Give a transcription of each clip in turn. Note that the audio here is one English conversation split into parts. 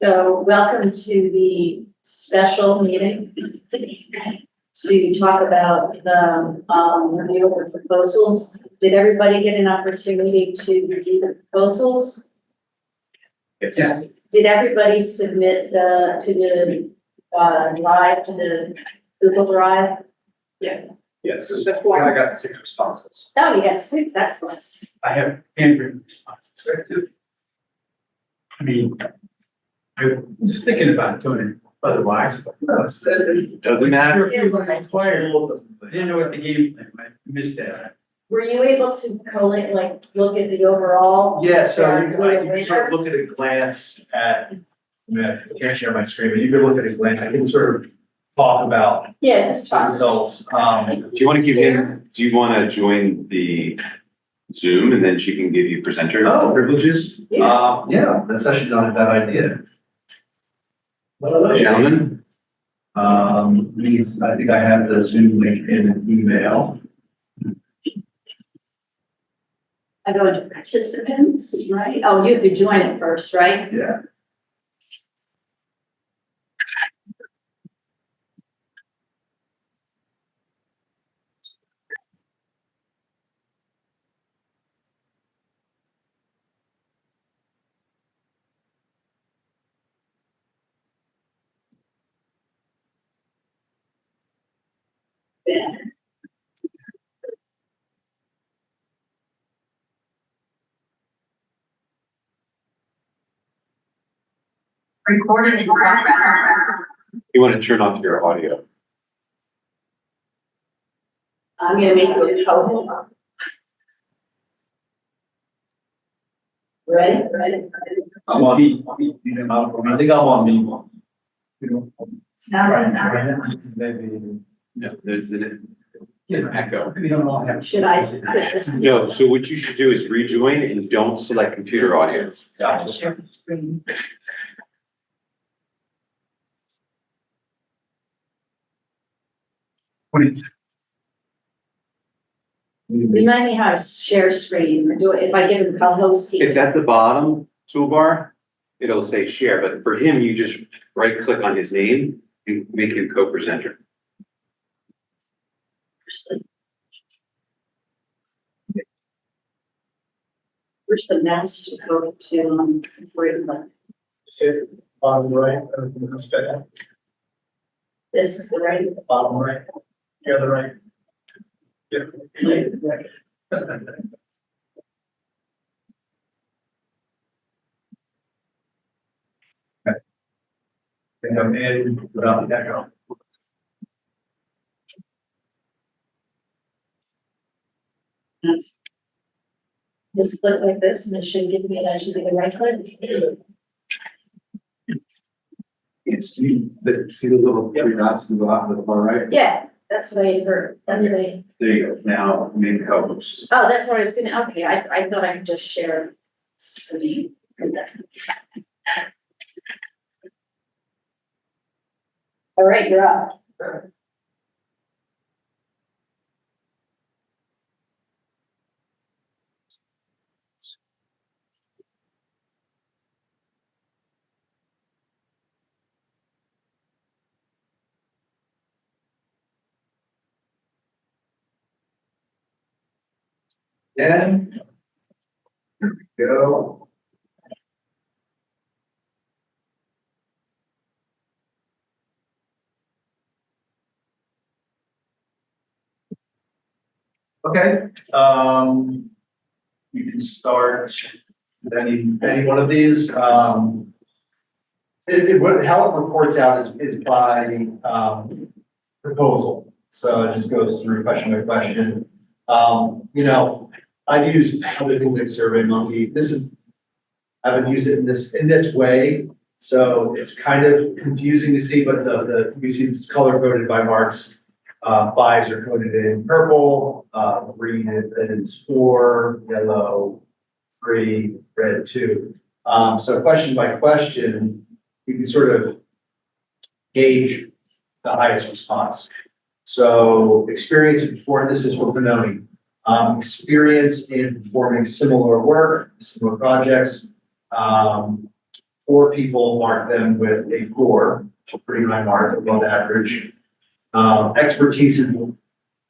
So welcome to the special meeting to talk about the review of the proposals. Did everybody get an opportunity to review the proposals? Yes. Did everybody submit to the drive, to the Google Drive? Yes. The form? I got 6 responses. Oh, you got 6, excellent. I have handwritten responses. I mean, I was thinking about doing it otherwise, but. Doesn't matter. Sure, if you required, I didn't know what the game plan, I missed that. Were you able to collate, like, look at the overall? Yeah, so you Start can, with you can sort of look at a glance at, I can't share my screen, but you can look at a glance, I can sort of talk about Yeah, just the talk. results. Do you want to give him, do you want to join the Zoom and then she can give you presenter privileges? Yeah, that's actually not a bad idea. Gentlemen, I think I have the Zoom link in an email. I go into participants, right? Oh, you have to join it first, right? Yeah. Recorded in progress. you want to turn off your audio. I'm gonna make you a co-host. Ready? I'm on, I think I'm on me. Maybe. No, there's an echo. We don't all have. Should I put this? No, so what you should do is rejoin and don't select computer audio. Share the screen. Remind me how to share screen, or do it if I give him co-host. It's at the bottom toolbar. It'll say share, but for him, you just right click on his name and make him co-presenter. Where's the mouse to go to, where the, Sit bottom right, everything else better. this is the right? Bottom right, the other right. Yeah. And I'm in without the echo. Just click like this and it should give me, that should be the right click. You see the little 3 dots in the bottom of the far right? Yeah, that's what I heard, that's what I, There you go. Now main co-host. oh, that's what I was gonna, okay, I thought I could just share screen. All right, you're up. Then, here we go. Okay, you can start with any one of these. How it reports out is by, proposal. So it just goes through question by question. You know, I've used other things like SurveyMonkey. I haven't used it in this way. So it's kind of confusing to see, but we see it's color coded by marks. 5s are coded in purple, green is 4, yellow 3, red 2. So question by question, you can sort of gauge the highest response. So experience in performing, this is for Benoni. Experience in performing similar work, similar projects, 4 people, marked them with a 4, a pretty high mark, above average. Expertise in,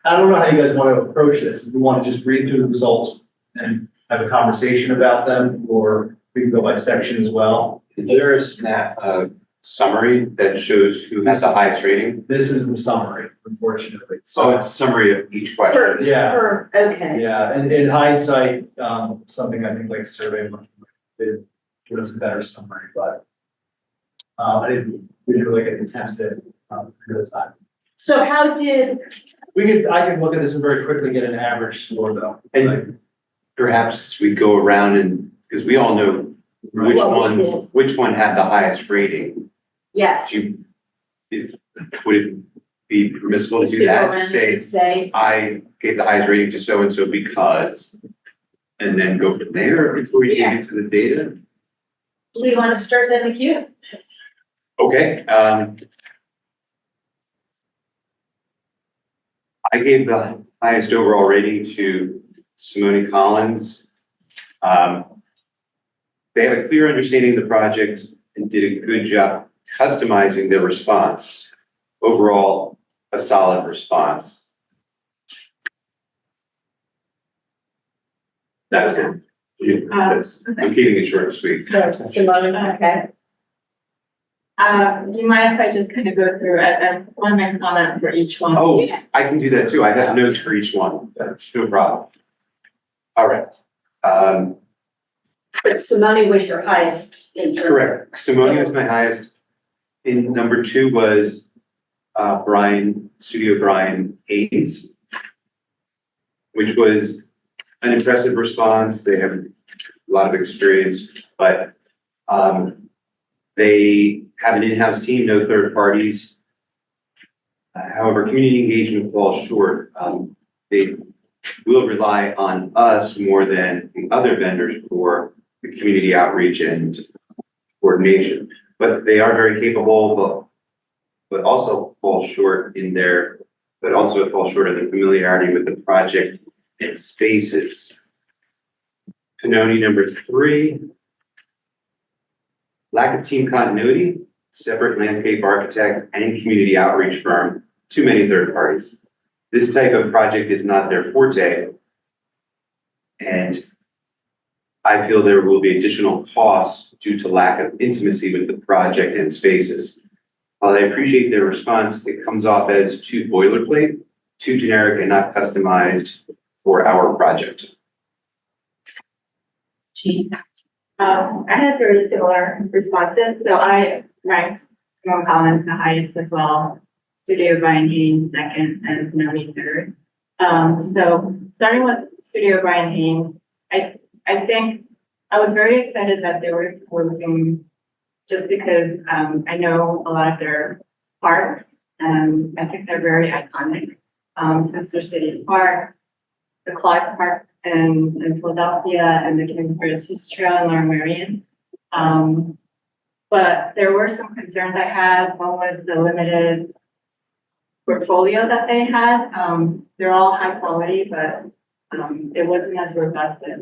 I don't know how you guys want to approach this. If you want to just read through the results and have a conversation about them, or we can go by section as well. Is there a summary that shows who has the highest rating? This is the summary, unfortunately. So it's a summary of each question. Yeah. Okay. Yeah, and in hindsight, something I think like Survey Monkey did give us a better summary, but I didn't, we didn't really get to test it, for the time. So how did, I can look at this and very quickly get an average score though. And perhaps we go around and, because we all know Right. which one had the highest rating. yes. Would it be permissible to Just do to go that? around To say, and say, I gave the highest rating to so-and-so because, and then go from there before we Yeah. get into the data? we want to start then with you. Okay, I gave the highest overall rating to Simone Collins. They have a clear understanding of the project and did a good job customizing their response. Overall, a solid response. That's it. I'm keeping it short and sweet. So Simone, okay. Do you mind if I just kind of go through, I want to make a comment for each one? Oh, Yeah. I can do that too. I have notes for each one. That's no problem. All right. But Simone was your highest in terms of. Correct. Simone was my highest. In number 2 was Studio Brian Haynes, which was an impressive response. They have a lot of experience, but they have an in-house team, no third parties. However, community engagement falls short. They will rely on us more than the other vendors for the community outreach and coordination. But they are very capable, but also fall short in their, but also fall short of the familiarity with the project and spaces. Pannoni number 3, lack of team continuity, separate landscape architect and community outreach firm, too many third parties. This type of project is not their forte. And I feel there will be additional costs due to lack of intimacy with the project and spaces. While I appreciate their response, it comes off as too boilerplate, too generic and not customized for our project. I had very similar responses, so I ranked Simone Collins the highest as well, Studio Brian Haynes second, and Pannoni third. So starting with Studio Brian Haynes, I think I was very excited that they were closing just because I know a lot of their parks, and I think they're very iconic. Sister Cities Park, the Clark Park in Philadelphia, and the King Francis Trail in Lower Merion. But there were some concerns I had. One was the limited portfolio that they had. They're all high quality, but it wasn't as robust as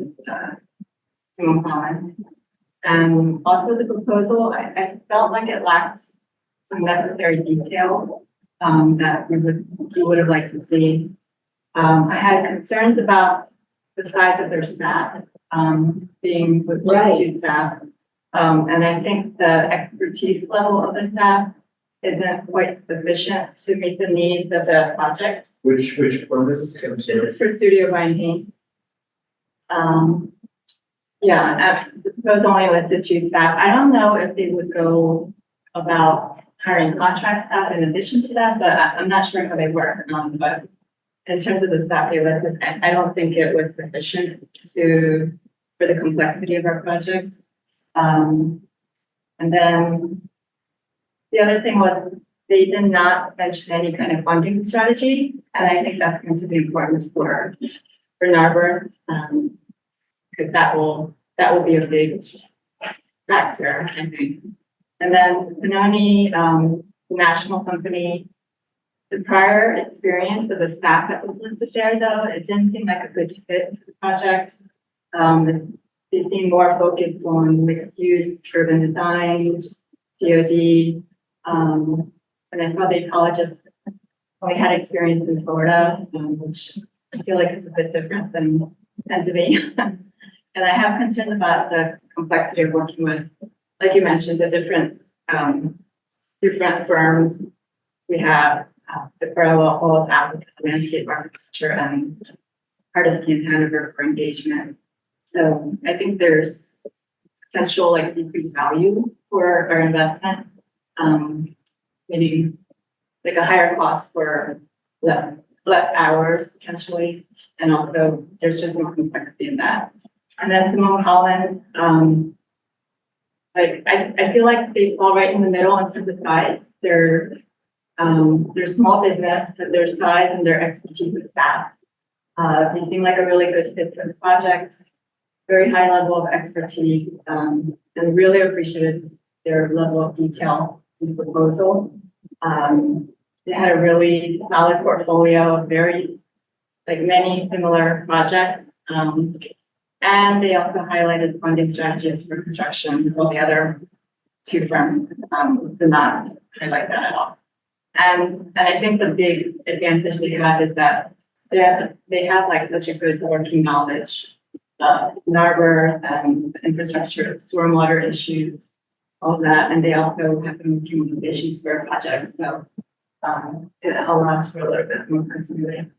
Simone Collins. And also the proposal, I felt like it lacked some necessary detail that we would have liked to see. I had concerns about the size of their staff, being with just Right. 2 staff. And I think the expertise level of the staff isn't quite sufficient to meet the needs of the project. Which firm is this again? I'm sorry. This is for Studio Brian Haynes. The proposal only listed 2 staff. I don't know if they would go about hiring contract staff in addition to that, but I'm not sure how they work. But in terms of the staff they listed, I don't think it was sufficient for the complexity of our project. And then the other thing was they did not mention any kind of funding strategy, and I think that's going to be important for Narberth, because that will be a big factor, I think. And then Pannoni, national company, the prior experience of the staff that was listed there, though, it didn't seem like a good fit for the project. they seem more focused on mixed use, urban design, COD, and then public colleges. We had experience in Florida, which I feel like is a bit different than Pennsylvania. And I have concerns about the complexity of working with, like you mentioned, the different firms. We have the parallel walls, applicant landscape architecture, and artist in Hanover for engagement. So I think there's potential like decreased value for our investment. Maybe like a higher cost for less hours potentially, and also there's just more complexity in that. And then Simone Collins, like I feel like they fall right in the middle in terms of size. They're small business, but their size and their expertise with staff. They seem like a really good fit for the project. Very high level of expertise, and really appreciated their level of detail in the proposal. They had a really solid portfolio of many similar projects. And they also highlighted funding strategies for construction, while the other two firms did not highlight that at all. And I think the big advantage they have is that they have like such a good working knowledge of Narber and infrastructure, stormwater issues, all of that, and they also have been communications for a project, so it allows for a little bit more continuity.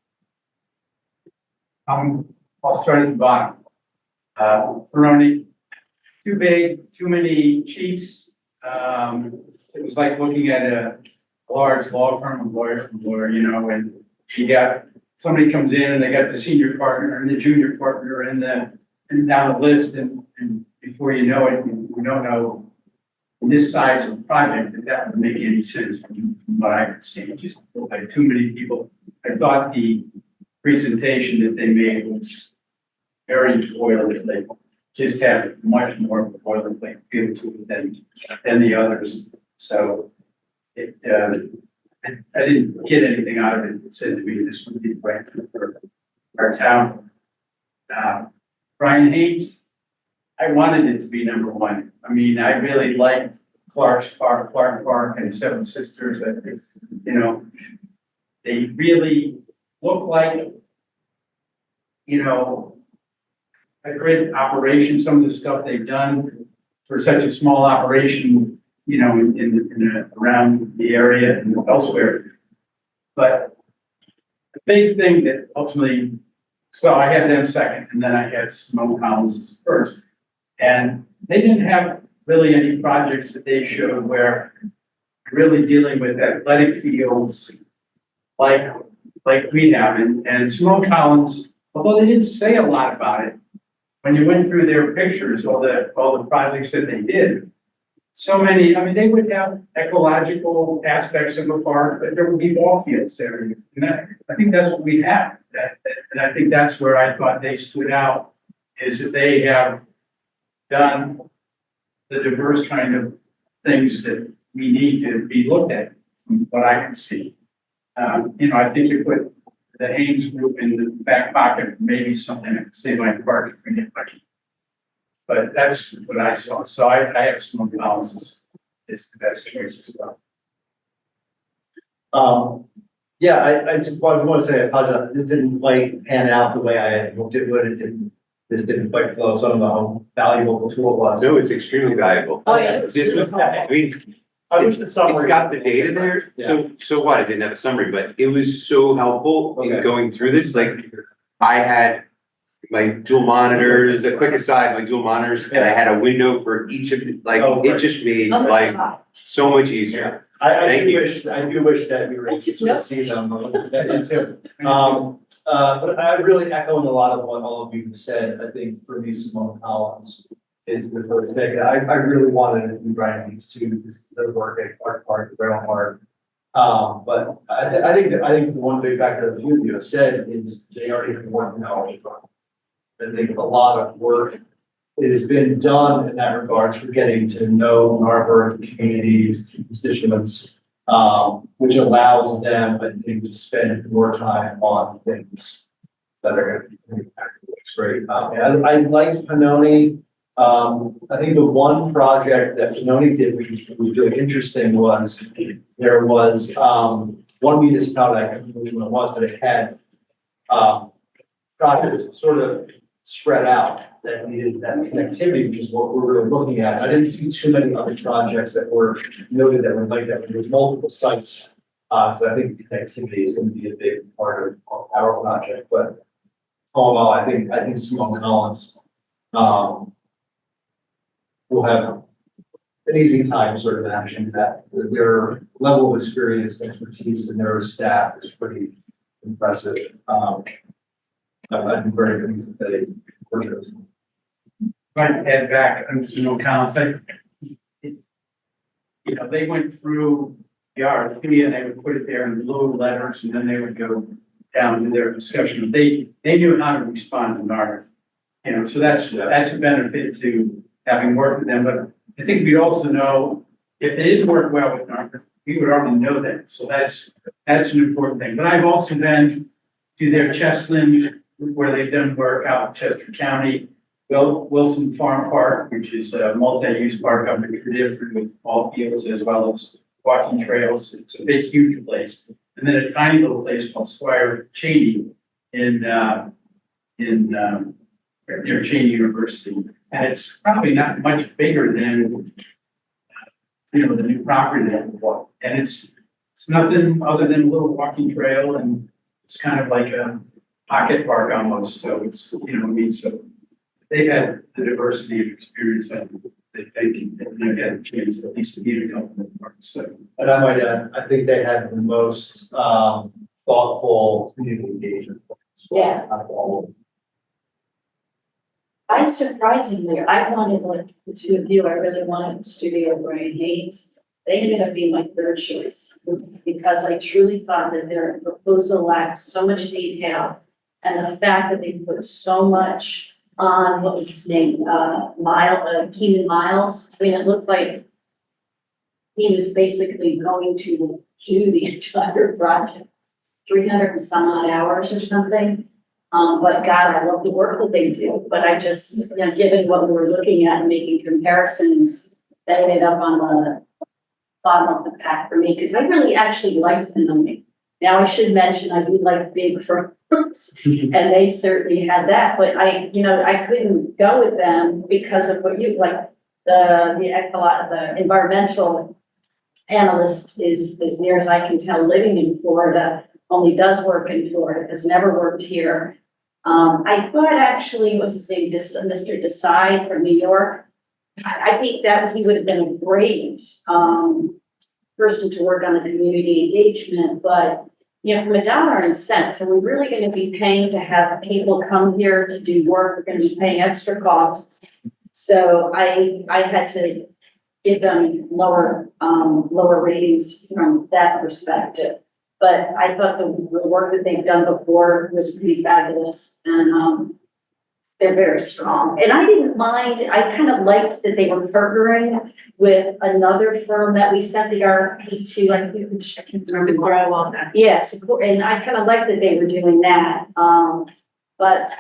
I'll start at the bottom. Peroni, too big, too many chiefs. It was like looking at a large law firm, a lawyer, you know, and you got somebody comes in and they got the senior partner and the junior partner and down the list, and before you know it, you don't know this size of project that would make any sense from what I could see. Just like too many people. I thought the presentation that they made was very boilerplate, just had much more of a boilerplate feel to it than the others. So I didn't get anything out of it. It said to me this would be right for our town. Brian Hayes, I wanted it to be number one. I mean, I really liked Clark Park and Seven Sisters. I think, you know, they really look like, you know, a great operation. Some of the stuff they've done for such a small operation, you know, around the area and elsewhere. But the big thing that ultimately, so I had them second, and then I had Simone Collins first. And they didn't have really any projects that they showed where really dealing with athletic fields like we have. And Simone Collins, although they didn't say a lot about it, when you went through their pictures, all the projects that they did, so many, I mean, they would have ecological aspects of a park, but there would be ball fields there. And I think that's what we have. And I think that's where I thought they stood out, is that they have done the diverse kind of things that we need to be looked at from what I can see. You know, I think you put the Haynes group in the back pocket, maybe something like Save Line Park if we get lucky. But that's what I saw. So I have Simone Collins is the best choice as well. Yeah, I just want to say I apologize. This didn't quite pan out the way I had hoped it would. This didn't quite flow. So I don't know how valuable the tool was. No, it's extremely valuable. Oh, yeah. This was, I mean, I wish the summary. it's got the data there, so what, I didn't have a summary, but it was so helpful in Okay. going through this, like, I had my dual monitors, a quick aside, my dual monitors, and I had a window for each of, like, Oh, it right. just made Oh my life God. so much easier. I Thank do you. wish that we were able to sort of see them. But I really echo a lot of what all of you have said. I think for me, Simone Collins is the first pick. I really wanted to be Brian Hayes too, because their work at Clark Park, Rail Park. But I think the one big factor that you have said is they already have more knowledge. I think a lot of work has been done in that regard for getting to know Narber, the communities, constituents, which allows them, I think, to spend more time on things that are going to be impactful. It's great. I liked Panoni. I think the one project that Panoni did, which was really interesting, was there was, one municipality, I can't remember which one it was, but it had, projects sort of spread out that needed that connectivity, which is what we're really looking at. I didn't see too many other projects that were noted that were like that. There was multiple sites. But I think connectivity is going to be a big part of our project, but all in all, I think Simone Collins, will have an easy time sort of managing that. Their level of experience and expertise and their staff is pretty impressive. I've been very pleased that they work with us. Trying to head back on Simone Collins, they went through the RFP and they would put it there in blue letters and then they would go down to their discussion. They knew how to respond to an RFP, so that's a benefit to having worked with them. But I think we'd also know if they didn't work well with an RFP, we would already know that. So that's an important thing. But I've also been to their Chestland, where they've done work out in Chester County, Wilson Farm Park, which is a multi-use park up in Tradition with ball fields as well as walking trails. It's a big, huge place. And then a tiny little place called Squire Cheney near Cheney University. And it's probably not much bigger than, the new property that we bought. And it's nothing other than a little walking trail, and it's kind of like a pocket park almost. So it's, so they've had the diversity of experience that they think, and they've had a chance at least to meet a couple of parks. So. And I might add, I think they had the most thoughtful community engagement. Yeah. Out of all of them. I wanted, like the two of you, I really wanted Studio Brian Hayes. They ended up being my third choice because I truly thought that their proposal lacked so much detail. And the fact that they put so much on, what was his name, Keenan Miles. I mean, it looked like he was basically going to do the entire project, 300 and some odd hours or something. But God, I love the work that they do, but I just, given what we were looking at and making comparisons, that ended up on the bottom of the pack for me, because I really actually liked Panoni. Now I should mention, I do like big firms, and they certainly had that, but I couldn't go with them because of what you, like, the environmental analyst is, as near as I can tell, living in Florida, only does work in Florida, has never worked here. I thought actually, what's his name, Mr. Desai from New York. I think that he would have been a great person to work on the community engagement, but from a dollar and cents, are we really going to be paying to have people come here to do work? We're going to be paying extra costs. So I had to give them lower ratings from that perspective. But I thought the work that they've done before was pretty fabulous, and they're very strong. And I didn't mind, I kind of liked that they were partnering with another firm that we sent the RFP to. I can't remember. Yes, and I kind of liked that they were doing that. But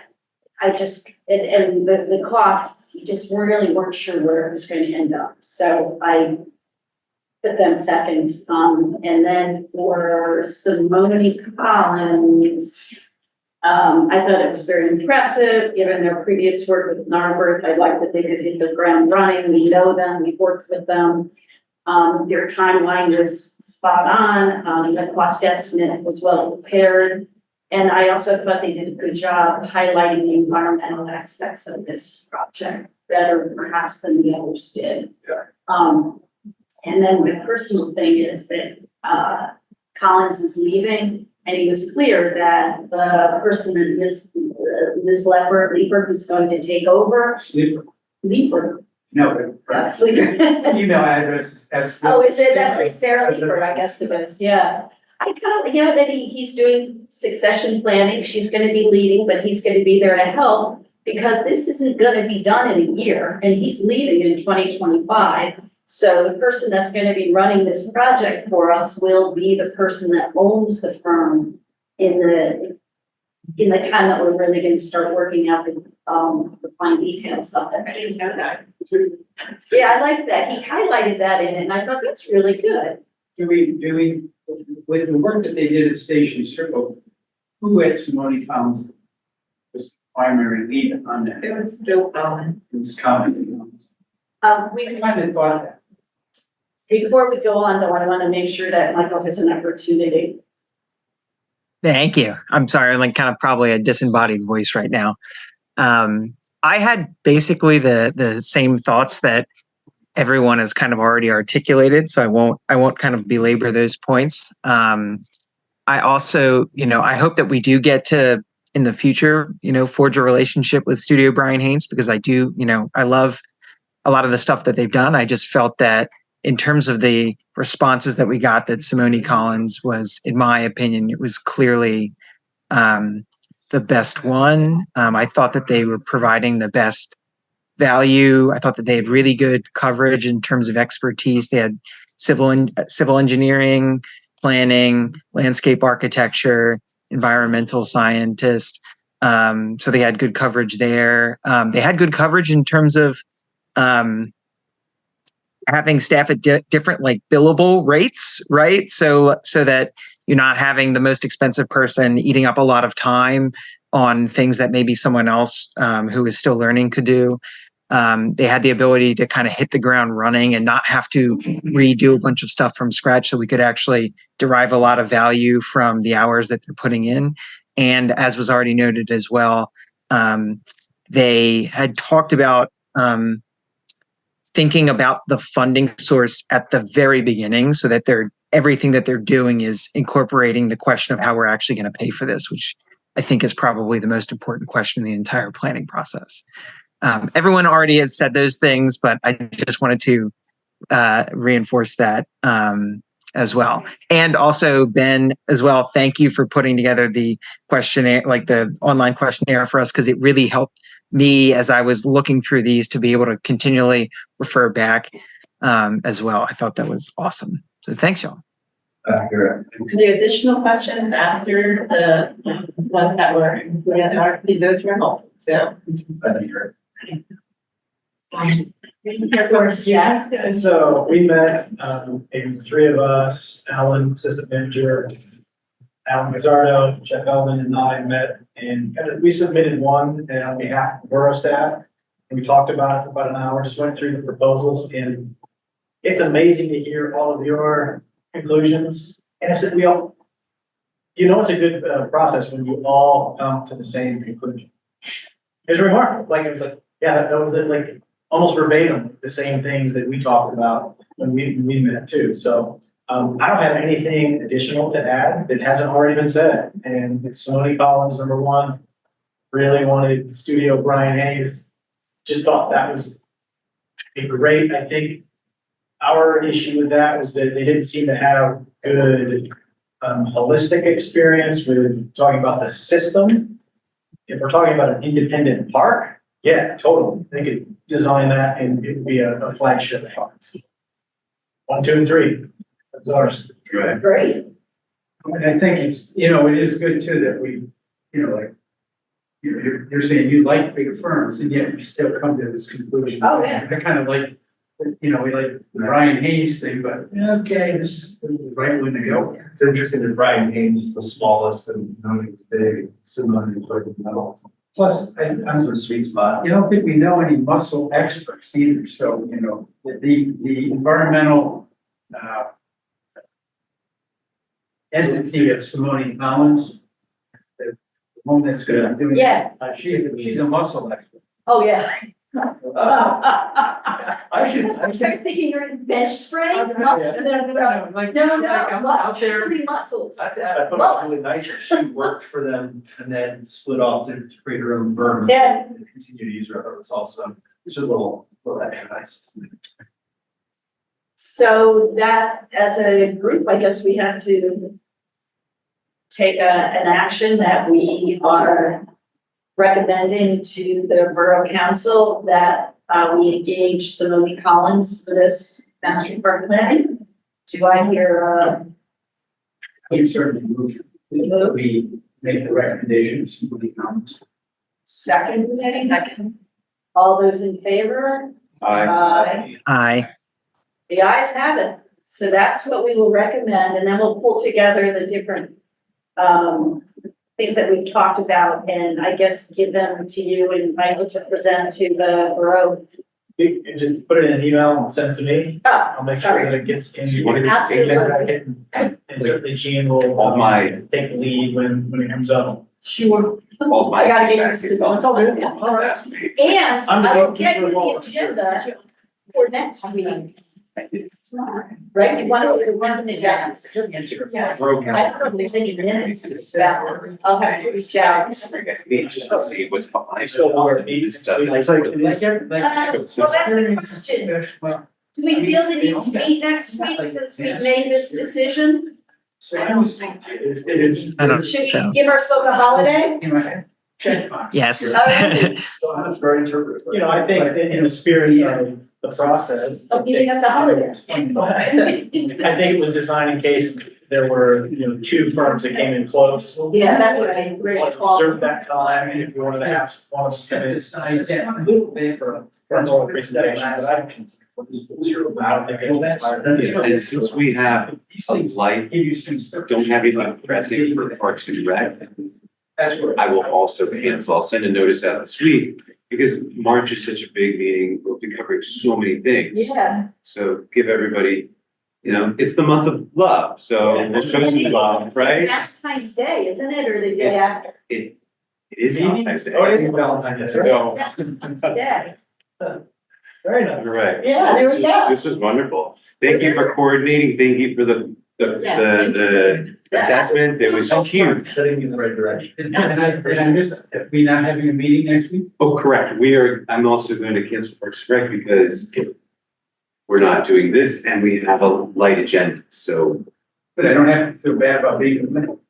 I just, and the costs, you just really weren't sure where it was going to end up. So I put them second. And then for Simone Collins, I thought it was very impressive, given their previous work with Narberth. I like that they could hit the ground running. We know them, we've worked with them. Their timeline was spot on. The cost estimate was well prepared. And I also thought they did a good job highlighting the environmental aspects of this project, better perhaps than the others did. And then my personal thing is that Collins is leaving, and he was clear that the person in Ms. Leeper, who's going to take over. Leeper. No, but Sleeper. email address is S. Oh, is it? That's right, Sarah Leeper, I guess it is, yeah. I kind of, that he's doing succession planning, she's gonna be leading, but he's gonna be there to help, because this isn't gonna be done in a year, and he's leaving in 2025. So the person that's gonna be running this project for us will be the person that owns the firm in the in the time that we're really gonna start working out the fine detail stuff. I didn't know that. Yeah, I like that. He highlighted that in it, and I thought that's really good. Do we, with the work that they did at Station Circle, who at Simone Collins was the primary lead on that? It was Bill Bowman. It was commenting on this. We, I kind of thought that. before we go on though, I wanna make sure that Michael has an opportunity. Thank you. I'm sorry, I'm like kind of probably a disembodied voice right now. I had basically the same thoughts that everyone has kind of already articulated, so I won't kind of belabor those points. I also, I hope that we do get to in the future, forge a relationship with Studio Brian Haynes, because I do, I love a lot of the stuff that they've done. I just felt that in terms of the responses that we got, that Simone Collins was, in my opinion, it was clearly the best one. I thought that they were providing the best value. I thought that they had really good coverage in terms of expertise. They had civil engineering, planning, landscape architecture, environmental scientist. So they had good coverage there. They had good coverage in terms of having staff at different like billable rates, right? So that you're not having the most expensive person eating up a lot of time on things that maybe someone else who is still learning could do. They had the ability to kind of hit the ground running and not have to redo a bunch of stuff from scratch. So we could actually derive a lot of value from the hours that they're putting in. And as was already noted as well, they had talked about thinking about the funding source at the very beginning, so that everything that they're doing is incorporating the question of how we're actually going to pay for this, which I think is probably the most important question in the entire planning process. Everyone already has said those things, but I just wanted to reinforce that as well. And also, Ben, as well, thank you for putting together the questionnaire, like the online questionnaire for us, because it really helped me as I was looking through these to be able to continually refer back as well. I thought that was awesome. So thanks, y'all. Accurate. Are there additional questions after the ones that were included in the RFP? Those were helpful, so. Of course, yeah. So we met, maybe three of us, Alan, assistant manager, Alan Mazzardo, Jeff Elman, and I met, and we submitted one on behalf of borough staff. And we talked about it for about an hour, just went through the proposals, and it's amazing to hear all of your conclusions. And I said, it's a good process when you all come to the same conclusion. It was remarkable, it was like, yeah, that was it, like almost verbatim, the same things that we talked about when we met too. So I don't have anything additional to add that hasn't already been said. And it's Simone Collins, number one, really wanted Studio Brian Haynes. Just thought that was great. I think our issue with that was that they didn't seem to have good holistic experience with talking about the system. If we're talking about an independent park, yeah, totally. They could design that and it would be a flagship park. 1, 2, and 3. That's ours. Right. Great. And I think it's, it is good too that we, you're saying you like bigger firms and yet you still come to this conclusion. Oh, yeah. I kind of like, we like the Brian Hayes thing, but okay, this is the right one to go. It's interesting that Brian Haynes is the smallest and known as big, similar to the middle. Plus, That's the sweet spot. I don't think we know any muscle experts either, so, the environmental entity of Simone Collins, the one that's gonna do it. Yeah. She's a muscle expert. Oh, yeah. I should, I was thinking you're in bench strength, muscle, no, I'm out there. truly muscles. I thought it was really nice that she worked for them and then split off to create her own firm. Yeah. And continue to use her results. So it's a little extra nice. So that, as a group, I guess we have to take an action that we are recommending to the Borough Council that we engage Simone Collins for this master park planning. Do I hear, We certainly move. We make the recommendations, with the comments. Second, Second. all those in favor? Aye. Aye. The ayes have it. So that's what we will recommend, and then we'll pull together the different things that we've talked about, and I guess give them to you and Michael to present to the borough. You can just put it in an email and send it to me. Oh, I'll make sure that it gets in. You want to just take Absolutely. that? And certainly Jean will. All my- Take the lead when it comes up. Sure. All my I gotta get feedback used to is this. also All right. on the last page. And I'm the I will get gatekeeper you of all the of it. agenda for next week. Right, you want to run in advance. Broken. I don't know if there's any minutes, but I'll have to reach out. Just to see what's behind. Still want to meet. This stuff. Like, Well, that's a question. Do we feel the need to meet next week since we've made this decision? I don't think. It is. I don't Should so. we give ourselves a holiday? In my head, check box. Yes. Alright. So that's very interpretive. You know, I think in the spirit of the process. Of giving us a holiday. I think it was designed in case there were, two firms that came in close. Yeah, that's what I Wanted really to call. Reserve that time, and if you wanted to have one of us come in. It's nice, yeah, a little bit for. That's all the presentation, but I don't think And since we have a light, Give you some stuff. don't have anything pressing for Parks and Rec, That's where. I will also cancel. I'll send a notice out this week because March is such a big meeting. We'll be covering so many things. Yeah. So give everybody, it's the month of love, so we'll show some love, right? Valentine's Day, isn't it, or the day after? It is Valentine's Day. Oh, it is Valentine's Day. No, Valentine's Day. Very nice. you're right. Yeah, there we go. This was wonderful. Thank you for coordinating. Thank you for the assessment. It was huge. Setting you in the right direction. And I just, we not having a meeting next week? Oh, correct. I'm also going to cancel Parks and Rec because we're not doing this and we have a light agenda. So, But I don't have to feel bad about being in the middle.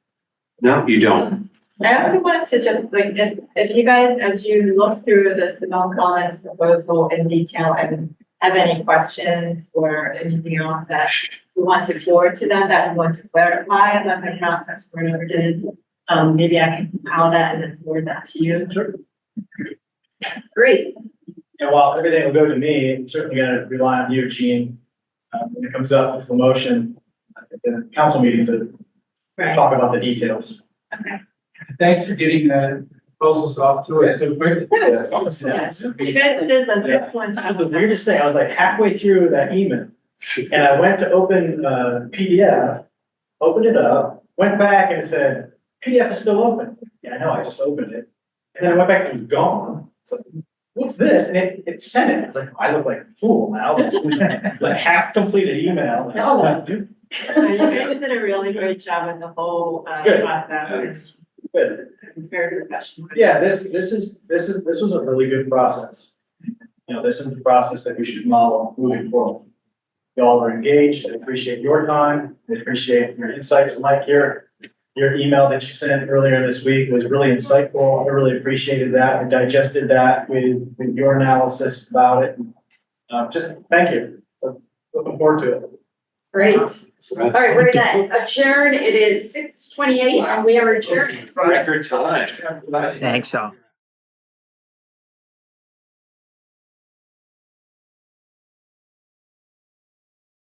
no, you don't. I also wanted to just if you guys, as you look through the Simone Collins proposal in detail and have any questions or anything else that we want to forward to them that we want to clarify about the process, whatever it is, maybe I can compile that and then forward that to you. Great. And while everything will go to me, I'm certainly gonna rely on you, Gene, when it comes up with the motion at the council meeting to Right. talk about the details. Okay. Thanks for getting the proposals off to us so quick. You guys did the excellent That was the job. weirdest thing. I was like halfway through that email and I went to open PDF, opened it up, went back and it said, PDF is still open. Yeah, I know, I just opened it. And then I went back and it was gone. It's like, what's this? And it sent it. It's like, I look like a fool now. Like half completed email. No. Dude, You guys did a really great job with the whole Good. process. good. It's very professional. Yeah, this was a really good process. This is the process that we should model moving forward. Y'all are engaged. I appreciate your time. I appreciate your insights. Mike, your email that you sent earlier this week was really insightful. I really appreciated that. I digested that with your analysis about it. Just thank you. Looking forward to it. Great. All right, we're gonna adjourn. It is 6:28 and we are adjourned. Record time. Thanks all.